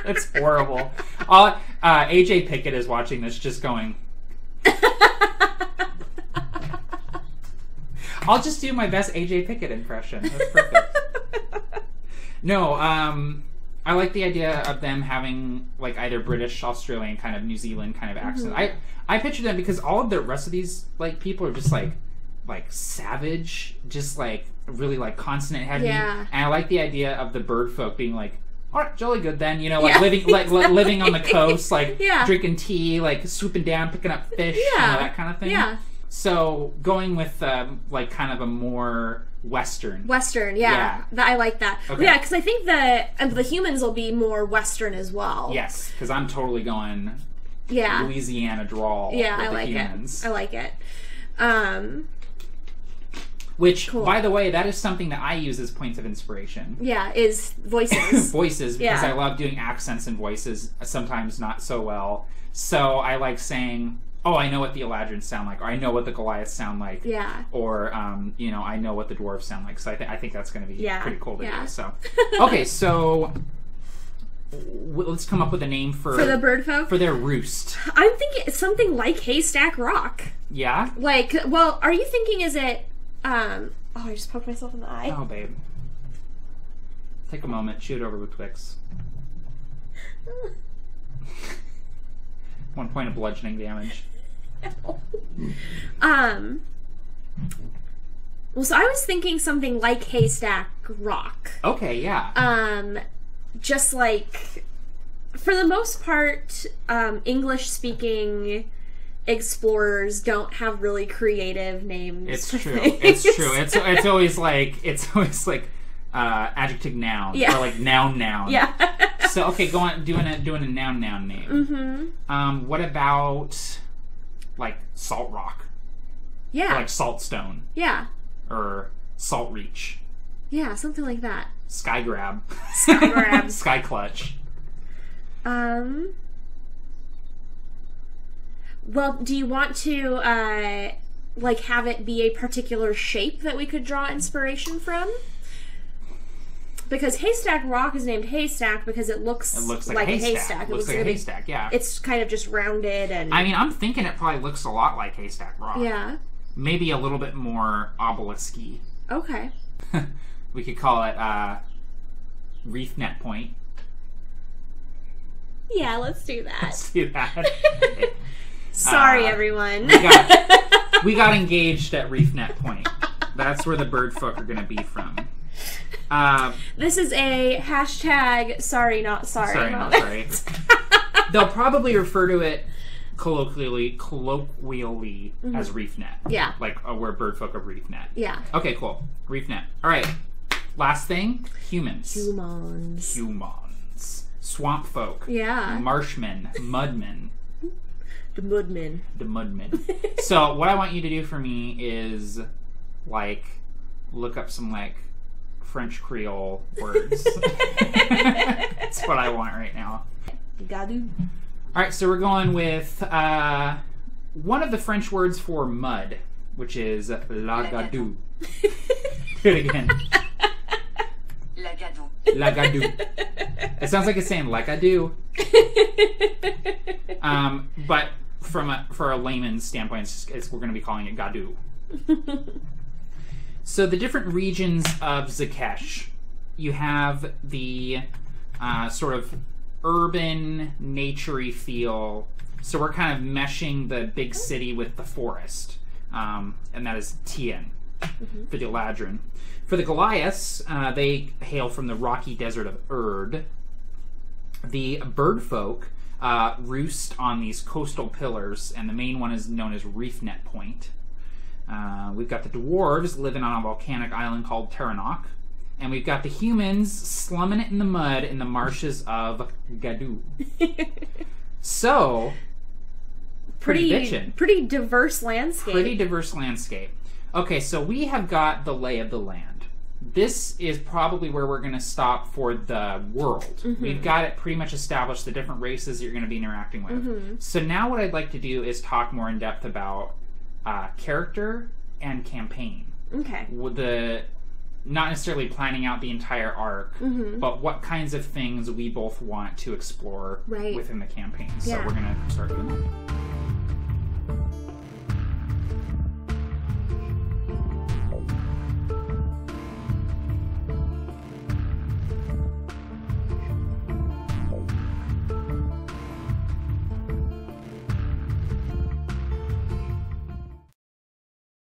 That's horrible. AJ Pickett is watching this just going... I'll just do my best AJ Pickett impression. That's perfect. No, I like the idea of them having like either British, Australian, kind of New Zealand kind of accent. I picture them because all of the rest of these like people are just like savage, just like really like consonant heavy. Yeah. And I like the idea of the bird folk being like, all right, jolly good then, you know, like living on the coast, like drinking tea, like swooping down, picking up fish, you know, that kind of thing. Yeah. So going with like kind of a more Western, yeah. I like that. Okay. Yeah, because I think the humans will be more Western as well. Yes, because I'm totally going Louisiana drawl. Yeah, with I like humans. it. I like it. Which, by the way, that is something that I use as points of inspiration. Yeah, is voices. Voices, because I love doing accents and voices, sometimes not so well. So I like saying, oh, I know what the Eladrin sound like, or I know what the Goliaths sound like, or, you know, I know what the Dwarves sound like. So I think that's going to be pretty cool to do. So, okay, so let's come up with a name for the bird folk? For their roost. I'm thinking something like Haystack Rock. Yeah? Like, well, are you thinking is it... I just poked myself in the eye. Oh, babe. Take a moment. Shoot over with Twix. 1 point of bludgeoning damage. Well, so I was thinking something like Haystack Rock. Okay, yeah. Just like, for the most part, English-speaking explorers don't have really creative names. It's true. It's true. It's always like adjective noun or like noun. Yeah. So okay, go on doing a noun name. Mm-hmm. What about like Salt Rock? Yeah. Or like Saltstone. Yeah. Or Salt Reach. Yeah, something like that. Sky Grab. Sky Grab. Sky Clutch. Well, do you want to, like, have it be a particular shape that we could draw inspiration from? Because Haystack Rock is named Haystack because it looks like a haystack. It looks like a haystack, yeah. It's kind of just rounded and... I mean, I'm thinking it probably looks a lot like Haystack Rock. Yeah. Maybe a little bit more obelisk-y. Okay. We could call it Reef Net Point. Yeah, let's do that. Let's do that. Sorry, everyone. We got engaged at Reef Net Point. That's where the bird folk are going to be from. This is a hashtag sorry, not sorry. Sorry, not sorry. They'll probably refer to it colloquially as Reef Net. Yeah. Like where bird folk are Reef Net. Yeah. Okay, cool. Reef Net. All right. Last thing, humans. Humans. Swamp folk. Yeah. Marshmen. Mudmen. The Mudmen. So what I want you to do for me is, like, look up some, like, French Creole words. That's what I want right now. Gadou. Alright, so we're going with one of the French words for mud, which is la gadou. Do it again. La gadou. It sounds like it's saying like I do. But for a layman's standpoint, we're going to be calling it gadou. So the different regions of Zhekesh, you have the sort of urban, nature-y feel. So we're kind of meshing the big city with the forest, and that is Tealah, for the Eladrin. For the Goliaths, they hail from the rocky desert of Erd. The bird folk roost on these coastal pillars, and the main one is known as Reef Net Point. We've got the dwarves living on a volcanic island called Terranok. And we've got the humans slumming it in the mud in the marshes of Gadou. So, pretty diverse landscape. Pretty diverse landscape. Okay, so we have got the lay of the land. This is probably where we're going to stop for the world. We've got it pretty much established, the different races you're going to be interacting with. So now what I'd like to do is talk more in depth about character and campaign. Okay. With not necessarily planning out the entire arc, but what kinds of things we both want to explore within the campaign. So we're going to start doing that.